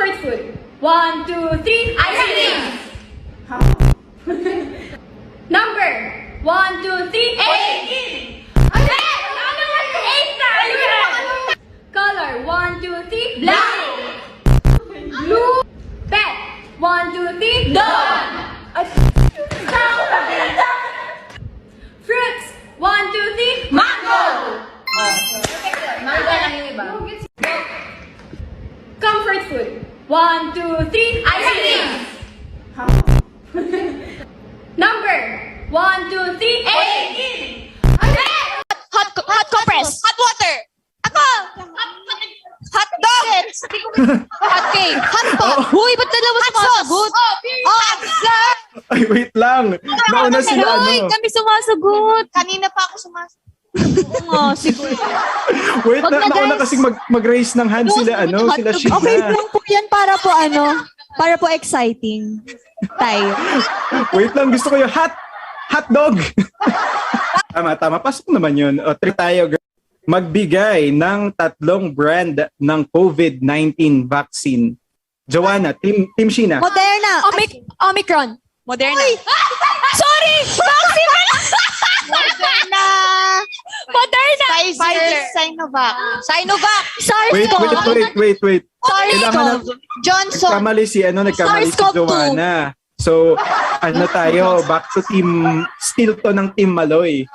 Comfort food. 1, 2, 3. Ice cream. Number. 1, 2, 3. 8. Ano? Ano? 8 na! Color. 1, 2, 3. Black. Blue. Pet. 1, 2, 3. Dog. Fruits. 1, 2, 3. Mango. Mango lang yung iba. Comfort food. 1, 2, 3. Ice cream. Number. 1, 2, 3. 8. Hot compress. Hot water. Ako. Hot dog. Hot cake. Hot pot. Huy, ba't dalawa sumasagot? Hot sauce. Ay, wait lang. Nauna sila Hoy, ano. kami sumasagot. Kanina pa ako sumasagot. Oo nga, siguro. Wait Wag na, na, nauna guys. kasing mag-raise ng hand sila ano, sila Sheena. Okay lang po yan para po exciting. Tayo. Wait lang, gusto ko yung hot dog. Tama. Pasok naman yun. O, try tayo. Magbigay ng 3 brand ng COVID-19 vaccine. Joanna, Team Sheena. Moderna. Omicron. Moderna. Sorry! Vaccine! Moderna. Moderna! Pfizer. Sinovac. SARS-CoV. Wait. Kailangan na SARS-CoV. Johnson. nagkamali si SARS-CoV-2. Joanna. So, ano tayo, back to team, still to ng Team Maloy.